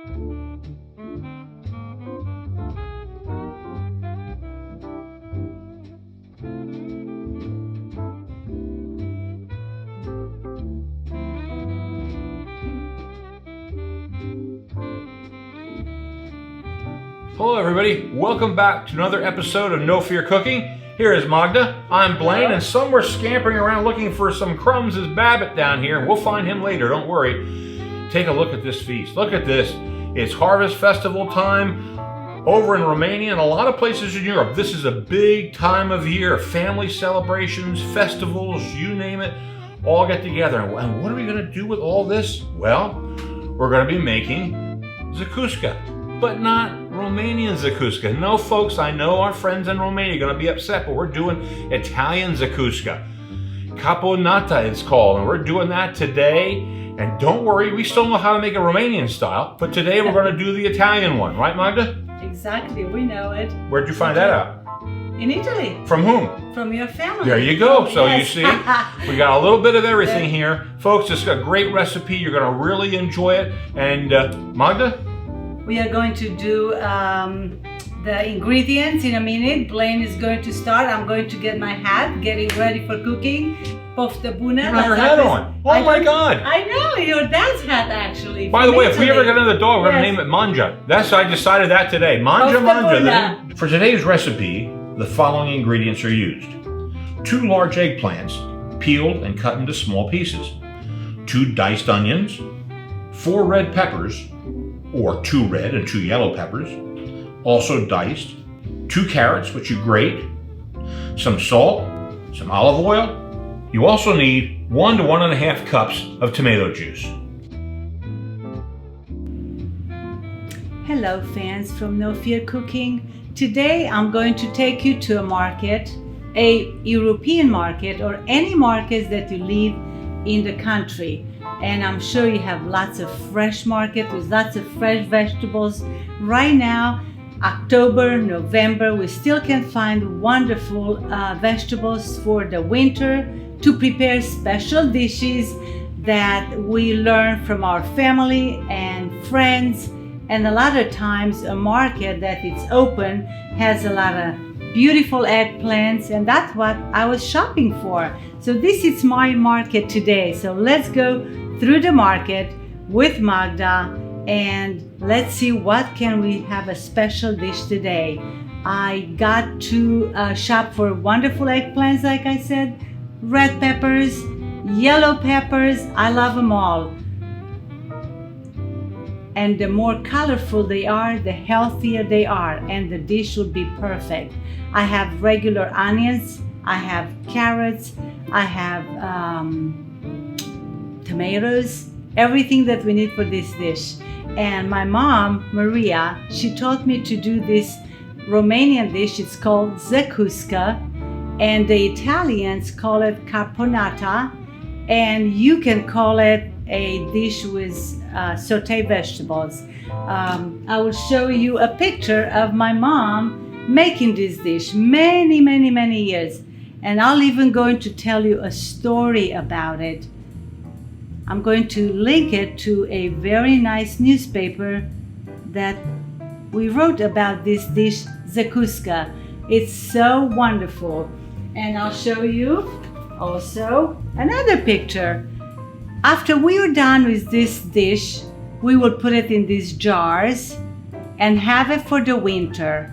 Hello everybody, welcome back to another episode of No Fear Cooking. Here is Magda, I'm Blaine, and somewhere scampering around looking for some crumbs is Babbitt down here. We'll find him later, don't worry. Take a look at this feast. Look at this. It's Harvest Festival time over in Romania and a lot of places in Europe. This is a big time of year. Family celebrations, festivals, you name it, all get together. And what are we going to do with all this? Well, we're going to be making Zacusca. But not Romanian Zacusca. No, folks, I know our friends in Romania are going to be upset, but we're doing Italian Zacusca. Caponata it's called, and we're doing that today. And don't worry, we still know how to make a Romanian style, but today we're going to do the Italian one. Right, Magda? Exactly, we know it. Where'd you find that out? In Italy. From whom? From your family. There you go. So yes. You see, we got a little bit of everything here. Folks, it's a great recipe. You're going to really enjoy it. And Magda? We are going to do the ingredients in a minute. Blaine is going to start. I'm going to get my hat, getting ready for cooking. Poftă bună. You have your hat on. Oh my God. I know, your dad's hat actually. By the way, if we ever get another dog, we're going to name it Manja. I decided that today. Manja, Manja. For today's recipe, the following ingredients are used. 2 large eggplants, peeled and cut into small pieces. 2 diced onions. 4 red peppers, or 2 red and 2 yellow peppers, also diced, 2 carrots, which you grate, some salt, some olive oil. You also need 1 to 1.5 cups of tomato juice. Hello fans from No Fear Cooking. Today I'm going to take you to a market, a European market or any markets that you live in the country. And I'm sure you have lots of fresh market with lots of fresh vegetables. Right now, October, November, we still can find wonderful vegetables for the winter to prepare special dishes that we learn from our family and friends. And a lot of times a market that it's open has a lot of beautiful eggplants, and that's what I was shopping for. So this is my market today. So let's go through the market with Magda and let's see what can we have a special dish today. I got to shop for wonderful eggplants, like I said, red peppers, yellow peppers, I love them all. And the more colorful they are, the healthier they are, and the dish will be perfect. I have regular onions, I have carrots, I have tomatoes, everything that we need for this dish. And my mom, Maria, she taught me to do this Romanian dish. It's called Zacusca, and the Italians call it Caponata, and you can call it a dish with sauteed vegetables. I will show you a picture of my mom making this dish many years, and I'll even going to tell you a story about it. I'm going to link it to a very nice newspaper that we wrote about this dish, Zacusca. It's so wonderful. And I'll show you also another picture. After we are done with this dish, we will put it in these jars and have it for the winter.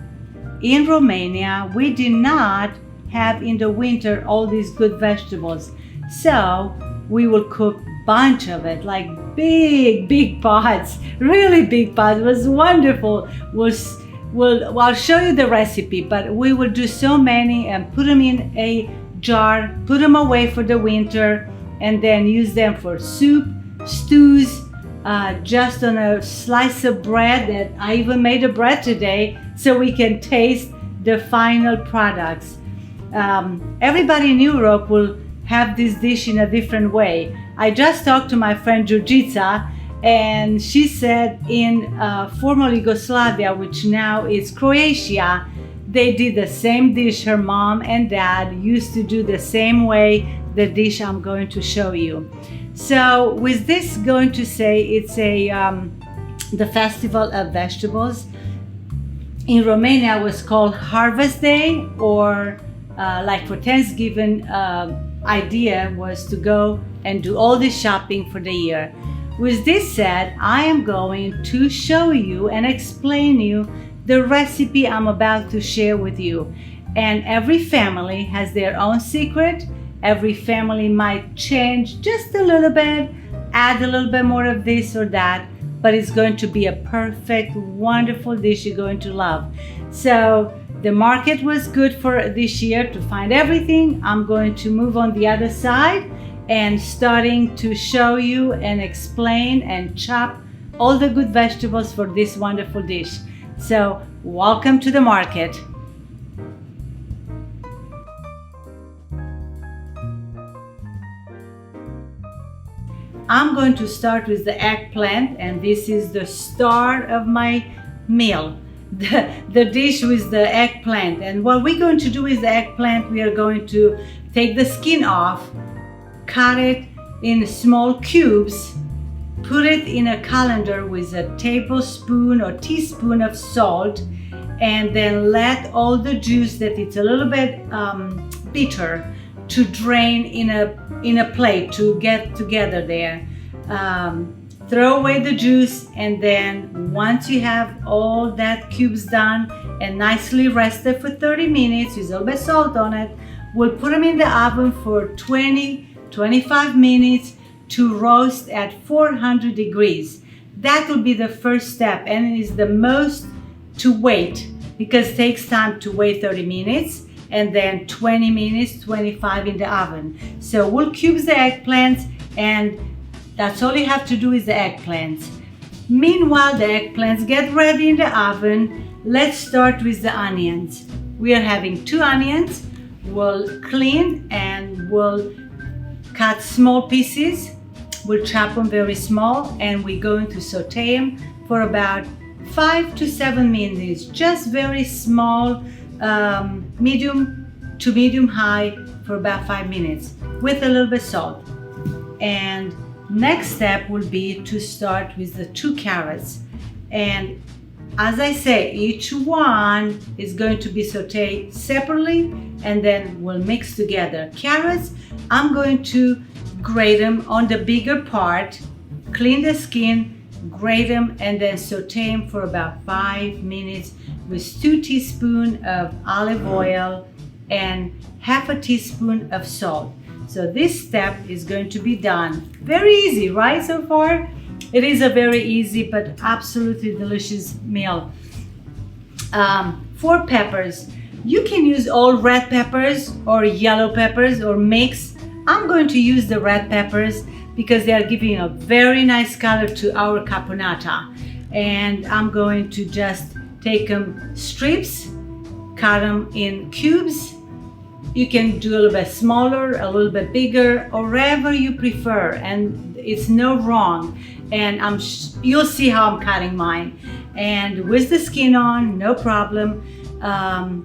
In Romania, we do not have in the winter all these good vegetables. So we will cook bunch of it, like big pots, really big pots. It was wonderful. I'll show you the recipe, but we will do so many and put them in a jar, put them away for the winter, and then use them for soup, stews, just on a slice of bread. That I even made a bread today so we can taste the final products. Everybody in Europe will have this dish in a different way. I just talked to my friend Georgica, and she said in former Yugoslavia, which now is Croatia, they did the same dish. Her mom and dad used to do the same way the dish I'm going to show you. So with this, going to say it's a the festival of vegetables. In Romania, it was called Harvest Day, or like for Thanksgiving, idea was to go and do all the shopping for the year. With this said, I am going to show you and explain you the recipe I'm about to share with you. And every family has their own secret. Every family might change just a little bit, add a little bit more of this or that, but it's going to be a perfect, wonderful dish you're going to love. So the market was good for this year to find everything. I'm going to move on the other side and starting to show you and explain and chop all the good vegetables for this wonderful dish. So welcome to the market. I'm going to start with the eggplant, and this is the star of my meal. The dish with the eggplant. And what we're going to do with the eggplant, we are going to take the skin off, cut it in small cubes, put it in a colander with a tablespoon or teaspoon of salt, and then let all the juice that it's a little bit bitter to drain in a plate to get together there. Throw away the juice, and then once you have all that cubes done and nicely rested for 30 minutes with a little bit of salt on it, we'll put them in the oven for 20-25 minutes to roast at 400 degrees. That will be the first step, and it is the most to wait because it takes time to wait 30 minutes and then 20 minutes, 25 in the oven. So we'll cube the eggplants, and that's all you have to do is the eggplants. Meanwhile, the eggplants get ready in the oven. Let's start with the onions. We are having 2 onions. We'll clean and we'll cut small pieces. We'll chop them very small, and we're going to saute them for about 5 to 7 minutes. Just very small, medium to medium high for about 5 minutes with a little bit salt. And next step will be to start with the 2 carrots. And as I say, each one is going to be sauteed separately, and then we'll mix together. Carrots, I'm going to grate them on the bigger part, clean the skin, grate them, and then saute them for about 5 minutes with 2 teaspoons of olive oil and half a teaspoon of salt. So this step is going to be done. Very easy, right, so far? It is a very easy but absolutely delicious meal. 4 peppers. You can use all red peppers or yellow peppers or mix. I'm going to use the red peppers because they are giving a very nice color to our caponata. And I'm going to just take them strips, cut them in cubes. You can do a little bit smaller, a little bit bigger, or whatever you prefer, and it's no wrong. And you'll see how I'm cutting mine. And with the skin on, no problem.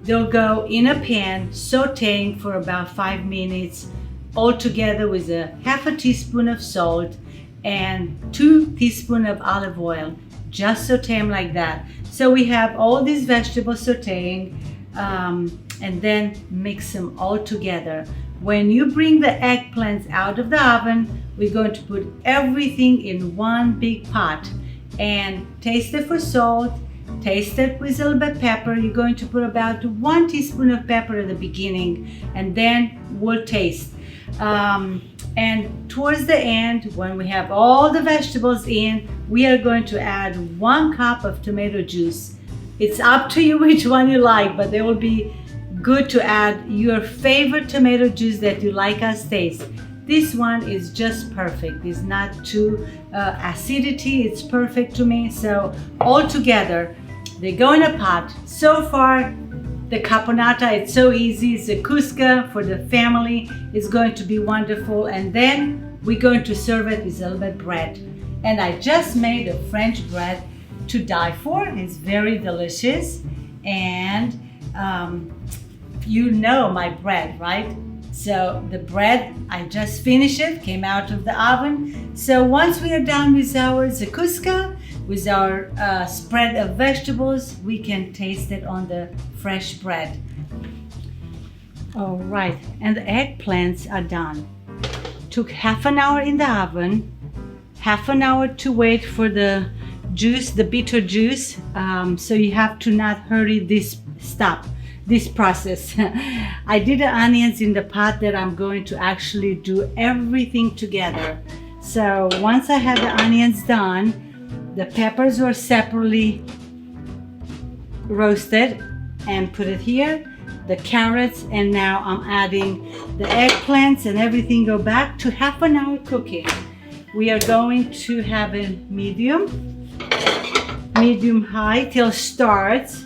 They'll go in a pan, sauteing for about 5 minutes, all together with a half a teaspoon of salt and 2 teaspoons of olive oil. Just saute them like that. So we have all these vegetables sauteing, and then mix them all together. When you bring the eggplants out of the oven, we're going to put everything in one big pot and taste it for salt, taste it with a little bit of pepper. You're going to put about 1 teaspoon of pepper at the beginning, and then we'll taste. And towards the end, when we have all the vegetables in, we are going to add 1 cup of tomato juice. It's up to you which one you like, but they will be good to add your favorite tomato juice that you like as taste. This one is just perfect. It's not too acidity. It's perfect to me. So all together, they go in a pot. So far, the caponata, it's so easy. Zacusca for the family is going to be wonderful. And then we're going to serve it with a little bit of bread. And I just made a French bread to die for. It's very delicious. And you know my bread, right? So the bread, I just finished it, came out of the oven. So once we are done with our Zacusca, with our spread of vegetables. We can taste it on the fresh bread. All right, and the eggplants are done. Took half an hour in the oven, half an hour to wait for the juice, the bitter juice. So you have to not hurry this process. I did the onions in the pot that I'm going to actually do everything together. So once I had the onions done, the peppers were separately roasted and put it here, the carrots, and now I'm adding the eggplants, and everything go back to half an hour cooking. We are going to have a medium high till starts.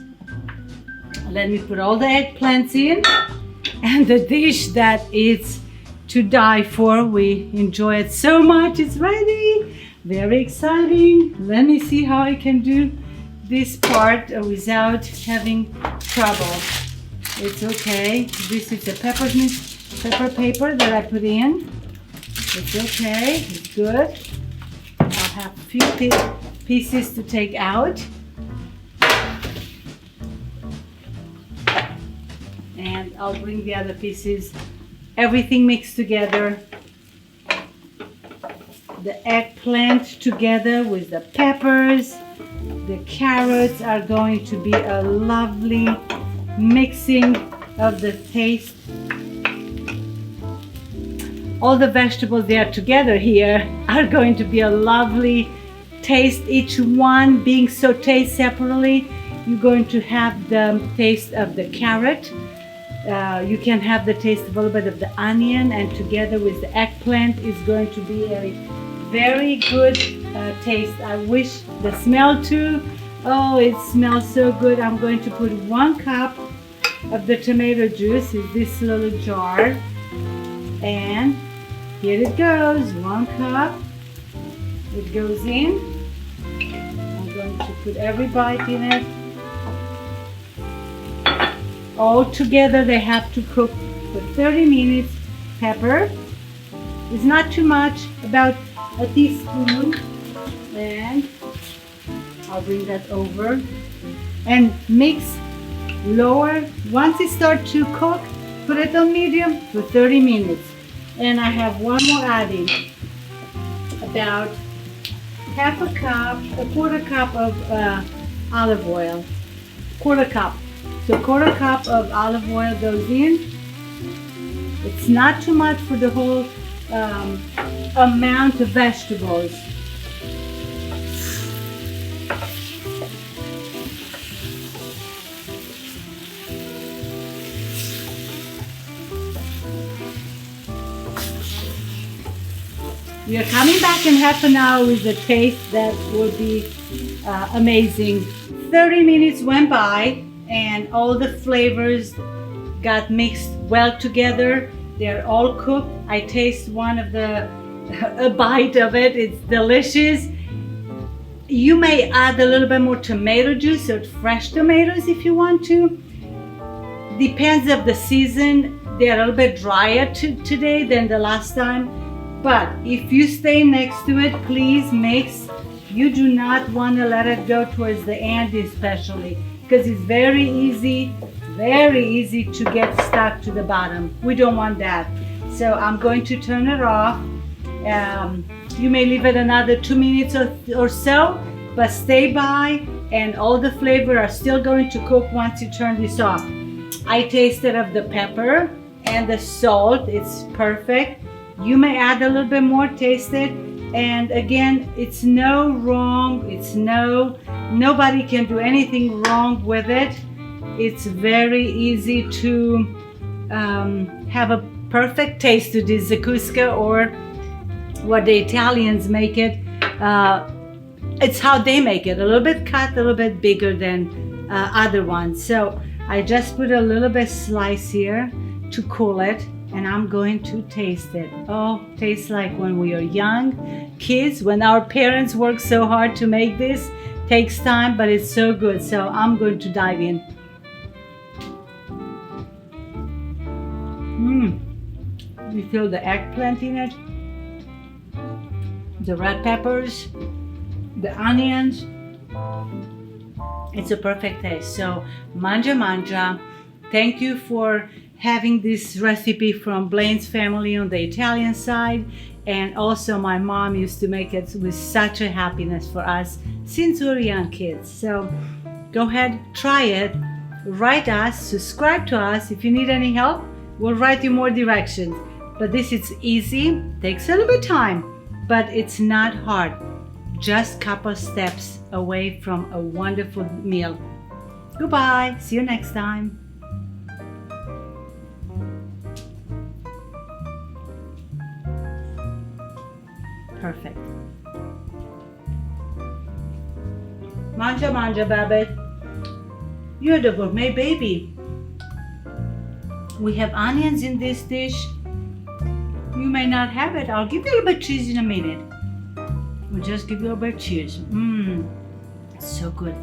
Let me put all the eggplants in, and the dish that is to die for. We enjoy it so much. It's ready. Very exciting. Let me see how I can do this part without having trouble. It's okay. This is the pepper paper that I put in. It's okay. It's good. I'll have a few pieces to take out. And I'll bring the other pieces. Everything mixed together. The eggplant together with the peppers. The carrots are going to be a lovely mixing of the taste. All the vegetables they are together here are going to be a lovely taste. Each one being sauteed separately, you're going to have the taste of the carrot. You can have the taste of a little bit of the onion, and together with the eggplant is going to be a very good taste. I wish the smell too. Oh, it smells so good. I'm going to put 1 cup of the tomato juice in this little jar, and here it goes. 1 cup. It goes in. I'm going to put every bite in it. All together they have to cook for 30 minutes. Pepper is not too much, about a teaspoon, and I'll bring that over and mix lower. Once it starts to cook, put it on medium for 30 minutes. And I have one more adding, about a quarter cup of olive oil. Quarter cup. So quarter cup of olive oil goes in. It's not too much for the whole amount of vegetables. We are coming back in half an hour with a taste that will be amazing. 30 minutes went by and all the flavors got mixed well together. They're all cooked. I taste a bite of it. It's delicious. You may add a little bit more tomato juice or fresh tomatoes if you want to. Depends of the season. They're a little bit drier today than the last time. But if you stay next to it, please mix. You do not want to let it go towards the end, especially because it's very easy to get stuck to the bottom. We don't want that. So I'm going to turn it off. You may leave it another 2 minutes or so, but stay by, and all the flavor are still going to cook once you turn this off. I tasted of the pepper and the salt. It's perfect. You may add a little bit more, taste it. And again, it's no wrong. Nobody can do anything wrong with it. It's very easy to have a perfect taste to this Zacusca, or what the Italians make it. It's how they make it, a little bit cut, a little bit bigger than other ones. So I just put a little bit slice here to cool it, and I'm going to taste it. Oh, tastes like when we are young kids, when our parents work so hard to make this. Takes time, but it's so good. So I'm going to dive in. You feel the eggplant in it, the red peppers, the onions, It's a perfect taste. So, manja manja. Thank you for having this recipe from Blaine's family on the Italian side. And also my mom used to make it with such a happiness for us since we were young kids. So go ahead, try it, write us, subscribe to us. If you need any help, we'll write you more directions. But this is easy, takes a little bit of time, but it's not hard. Just a couple steps away from a wonderful meal. Goodbye, see you next time. Perfect. Manja manja, Babette. You're the gourmet baby. We have onions in this dish. You may not have it. I'll give you a little bit of cheese in a minute. We'll just give you a little bit of cheese. It's so good.